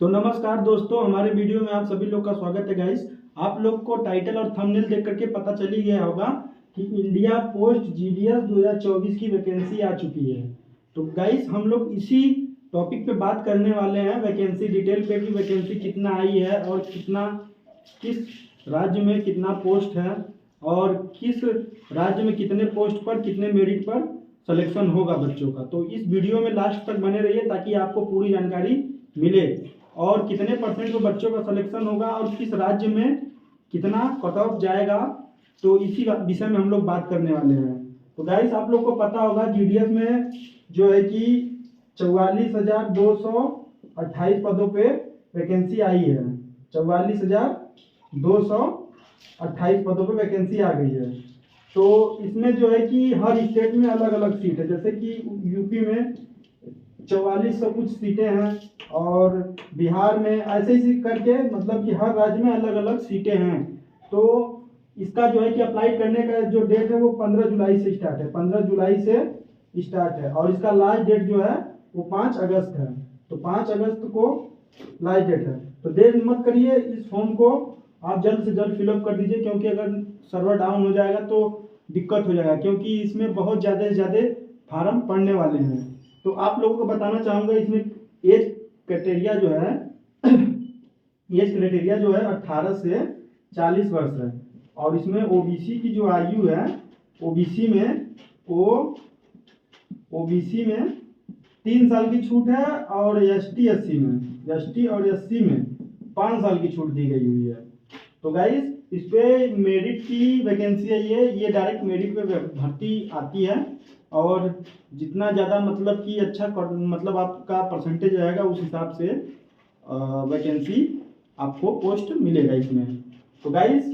तो नमस्कार दोस्तों, हमारे वीडियो में आप सभी लोग का स्वागत है गाइस। आप लोग को टाइटल और थंबनेल देख करके पता चल ही गया होगा कि इंडिया पोस्ट जीडीएस 2024 की वैकेंसी आ चुकी है। तो गाइस हम लोग इसी टॉपिक पे बात करने वाले हैं, वैकेंसी डिटेल पे, कि वैकेंसी कितना आई है और कितना किस राज्य में कितना पोस्ट है और किस राज्य में कितने पोस्ट पर कितने मेरिट पर सिलेक्शन होगा बच्चों का। तो इस वीडियो में लास्ट तक बने रहिए ताकि आपको पूरी जानकारी मिले और कितने परसेंट को बच्चों का सिलेक्शन होगा और किस राज्य में कितना कट ऑफ जाएगा। तो इसी विषय में हम लोग बात करने वाले हैं। तो गाइस आप लोग को पता होगा जीडीएस में जो है कि 44,228 पदों पे वैकेंसी आई है। 44,228 पदों पे वैकेंसी आ गई है। तो इसमें जो है कि हर स्टेट में अलग अलग सीट है। जैसे कि यूपी में 4400 कुछ सीटें हैं और बिहार में ऐसे ही करके, मतलब कि हर राज्य में अलग अलग सीटें हैं। तो इसका जो है कि अप्लाई करने का जो डेट है वो 15 जुलाई से स्टार्ट है। 15 जुलाई से स्टार्ट है और इसका लास्ट डेट जो है वो 5 अगस्त है। तो 5 अगस्त को लास्ट डेट है। तो देर मत करिए, इस फॉर्म को आप जल्द से जल्द फिलअप कर दीजिए, क्योंकि अगर सर्वर डाउन हो जाएगा तो दिक्कत हो जाएगा, क्योंकि इसमें बहुत ज़्यादा से ज़्यादा फार्म पड़ने वाले हैं। तो आप लोगों को बताना चाहूँगा, इसमें एज क्राइटेरिया जो है एज क्राइटेरिया जो है 18 से 40 वर्ष है। और इसमें ओबीसी की जो आयु है, ओबीसी में 3 साल की छूट है और एसटी और एससी में 5 साल की छूट दी गई हुई है। तो गाइस इस पे मेरिट की वैकेंसी है, ये डायरेक्ट मेरिट पे भर्ती आती है और जितना ज़्यादा मतलब कि अच्छा मतलब आपका परसेंटेज रहेगा उस हिसाब से वैकेंसी आपको पोस्ट मिलेगा इसमें। तो गाइस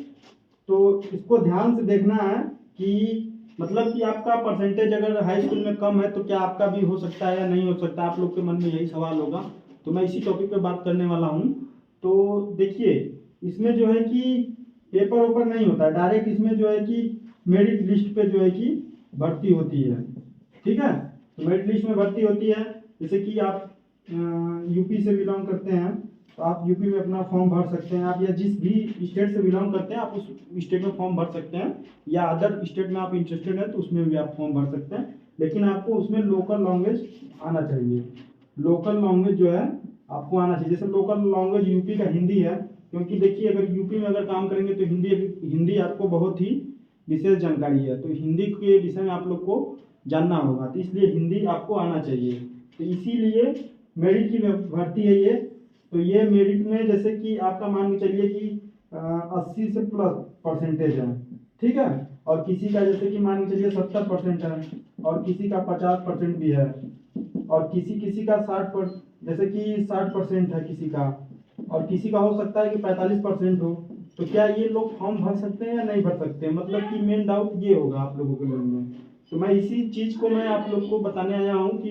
तो इसको ध्यान से देखना है कि मतलब कि आपका परसेंटेज अगर हाई स्कूल में कम है तो क्या आपका भी हो सकता है या नहीं हो सकता। आप लोग के मन में यही सवाल होगा, तो मैं इसी टॉपिक पे बात करने वाला हूँ। तो देखिए इसमें जो है कि पेपर ऊपर नहीं होता है, डायरेक्ट इसमें जो है कि मेरिट लिस्ट पे जो है कि भर्ती होती है। ठीक है, तो मेरिट लिस्ट में भर्ती होती है। जैसे कि आप यूपी से बिलोंग करते हैं तो आप यूपी में अपना फॉर्म भर सकते हैं आप, या जिस भी स्टेट से बिलोंग करते हैं आप उस स्टेट में फॉर्म भर सकते हैं, या अदर स्टेट में आप इंटरेस्टेड हैं तो उसमें भी आप फॉर्म भर सकते हैं। लेकिन आपको उसमें लोकल लैंग्वेज आना चाहिए। लोकल लैंग्वेज जो है आपको आना चाहिए। जैसे लोकल लैंग्वेज यूपी का हिंदी है, क्योंकि देखिए अगर यूपी में अगर काम करेंगे तो हिंदी आपको बहुत ही विशेष जानकारी है, तो हिंदी के विषय में आप लोग को जानना होगा, तो इसलिए हिंदी आपको आना चाहिए। तो इसीलिए मेरिट की भर्ती है ये। तो ये मेरिट में जैसे कि आपका मान के चलिए कि 80 से प्लस परसेंटेज है, ठीक है, और किसी का जैसे कि मान के चलिए 70% है और किसी का 50% भी है और किसी का 60%, जैसे कि 60% है किसी का, और किसी का हो सकता है कि 45% हो। तो क्या ये लोग फॉर्म भर सकते हैं या नहीं भर सकते हैं, मतलब कि मेन डाउट ये होगा आप लोगों के मन में। तो मैं इसी चीज़ को मैं आप लोग को बताने आया हूँ कि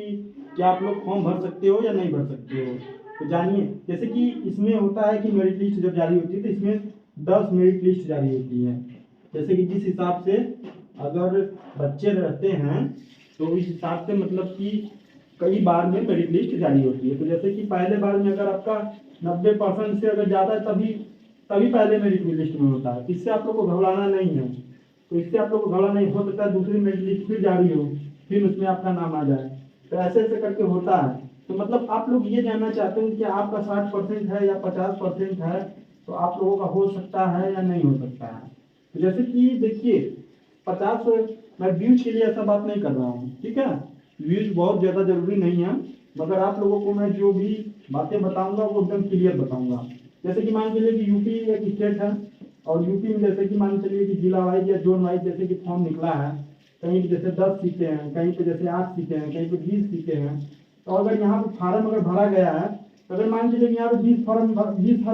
क्या आप लोग फॉर्म भर सकते हो या नहीं भर सकते हो। तो जानिए, जैसे कि इसमें होता है कि मेरिट लिस्ट जब जारी होती है तो इसमें 10 मेरिट लिस्ट जारी होती है। जैसे कि जिस हिसाब से अगर बच्चे रहते हैं तो इस हिसाब से मतलब कि कई बार में मेरिट लिस्ट जारी होती है। तो जैसे कि पहले बार में अगर आपका 90% से अगर ज़्यादा है तभी पहले मेरिट लिस्ट में होता है। इससे आप लोग को घबराना नहीं है। तो इससे आप लोग को घबराना नहीं हो सकता है दूसरी मेरिट लिस्ट फिर जारी हो, फिर उसमें आपका नाम आ जाए। तो ऐसे ऐसे करके होता है। तो मतलब आप लोग ये जानना चाहते हैं कि आपका 60% है या 50% है, तो आप लोगों का हो सकता है या नहीं हो सकता है। तो जैसे कि देखिए 50, मैं व्यूज के लिए ऐसा बात नहीं कर रहा हूँ, ठीक है, व्यूज बहुत ज़्यादा जरूरी नहीं है, मगर आप लोगों को मैं जो भी बातें बताऊंगा वो एकदम क्लियर बताऊंगा। जैसे कि मान चलिए कि यूपी एक स्टेट है और यूपी में जैसे कि मान चलिए कि जिला वाइज या जोन वाइज जैसे कि फॉर्म निकला है, कहीं पे जैसे 10 सीटें हैं, कहीं पे जैसे 8 सीटें हैं, कहीं पे 20 सीटें हैं। तो अगर यहाँ पे फार्म अगर भरा गया है, तो अगर मान चलिए यहाँ पे 20 फार्म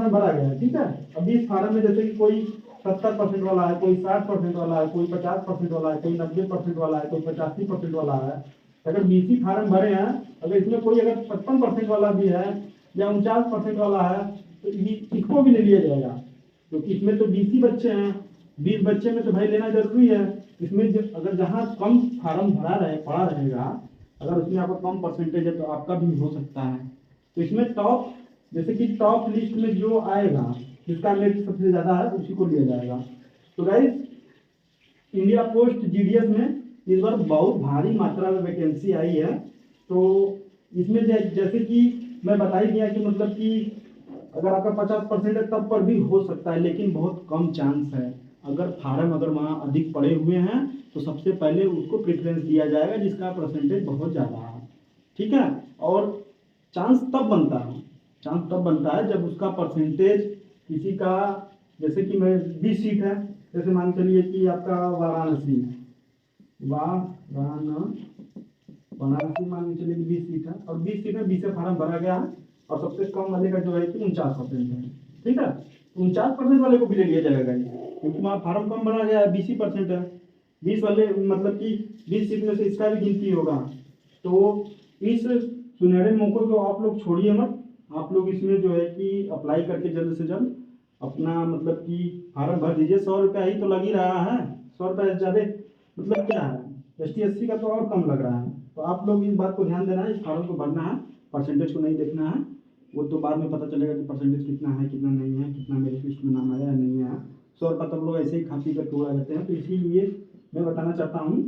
भरा गया है, ठीक है, अब 20 फार्म में जैसे कि कोई 70% वाला है, कोई 60% वाला है, कोई 50% वाला है, कोई 90% वाला है, कोई 85% वाला है। अगर 20 फार्म भरे हैं, अगर इसमें कोई अगर 55% वाला भी है या 49% वाला है तो इसको भी ले लिया जाएगा, क्योंकि इसमें तो 20 बच्चे हैं। 20 बच्चे में तो भाई लेना जरूरी है। इसमें अगर जहाँ कम फार्म पड़ा रहेगा, अगर उसमें आपका कम परसेंटेज है तो आपका भी हो सकता है। तो इसमें टॉप जैसे कि टॉप लिस्ट में जो आएगा, जिसका मेरिट सबसे ज़्यादा है, उसी को लिया जाएगा। तो गाइस, इंडिया पोस्ट जीडीएस में इस बार बहुत भारी मात्रा में वैकेंसी आई है। तो इसमें जैसे कि मैं बता ही दिया कि मतलब कि अगर आपका 50% है तब पर भी हो सकता है, लेकिन बहुत कम चांस है। अगर फार्म अगर वहाँ अधिक पड़े हुए हैं तो सबसे पहले उसको प्रेफरेंस दिया जाएगा जिसका परसेंटेज बहुत ज़्यादा है, ठीक है। और चांस तब बनता है जब उसका परसेंटेज किसी का, जैसे कि मैं 20 सीट है, जैसे मान चलिए कि आपका वाराणसी वाराणसी मान के चलिए 20 सीट है, और 20 सीट में 20 से फार्म भरा गया है, और सबसे कम वाले का जो है कि 49% है, ठीक है। 49% वाले को भी ले लिया जाएगा, क्योंकि वहाँ फार्म कम भरा गया है, 20% है। 20 वाले मतलब कि 20 सीट में से इसका भी गिनती होगा। तो इस सुनहरे मौके को आप लोग छोड़िए मत, आप लोग इसमें जो है कि अप्लाई करके जल्द से जल्द अपना मतलब कि फार्म भर दीजिए। 100 रुपया ही तो लग ही रहा है, 100 रुपया ज़्यादा मतलब क्या है, ST/SC का तो और कम लग रहा है। तो आप लोग इस बात को ध्यान देना है, इस फार्म को भरना है, परसेंटेज को नहीं देखना है। वो तो बाद में पता चलेगा कि परसेंटेज कितना है कितना नहीं है, कितना मेरिट लिस्ट में नाम आया है नहीं आया। 100 रुपया तो लोग ऐसे ही खा पी करके उड़ा देते हैं। तो इसीलिए मैं बताना चाहता हूँ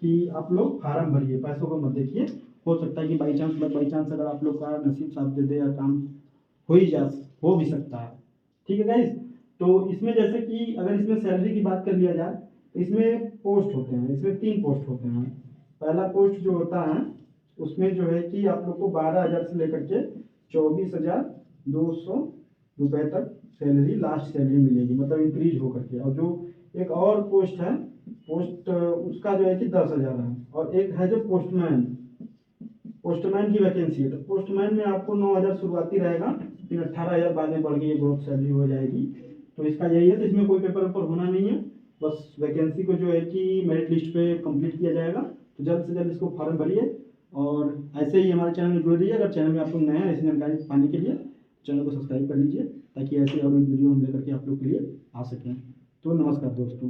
कि आप लोग फार्म भरिए, पैसों को मत देखिए। हो सकता है कि बाई चांस अगर आप लोग का नसीब साथ दे दे या काम हो भी सकता है, ठीक है गाइस। तो इसमें जैसे कि अगर इसमें सैलरी की बात कर लिया जाए तो इसमें पोस्ट होते हैं, इसमें 3 पोस्ट होते हैं। पहला पोस्ट जो होता है उसमें जो है कि आप लोग को 12,000 से लेकर के 24,200 रुपए तक सैलरी, लास्ट सैलरी मिलेगी, मतलब इंक्रीज होकर के। और जो एक और पोस्ट है, पोस्ट उसका जो है कि 10,000 है। और एक है जो पोस्टमैन की वैकेंसी है। तो पोस्टमैन में आपको 9,000 शुरुआती रहेगा, फिर 18,000 बाद में बढ़ के ये ग्रोथ सैलरी हो जाएगी। तो इसका यही है। तो इसमें कोई पेपर वेपर होना नहीं है, बस वैकेंसी को जो है कि मेरिट लिस्ट पे कंप्लीट किया जाएगा। तो जल्द से जल्द इसको फॉर्म भरिए, और ऐसे ही हमारे चैनल में जुड़े रहिए। अगर चैनल में आप लोग नए हैं, ऐसी जानकारी पाने के लिए चैनल को सब्सक्राइब कर लीजिए, ताकि ऐसे और वीडियो हम लेकर के आप लोग के लिए आ सकें। तो नमस्कार दोस्तों।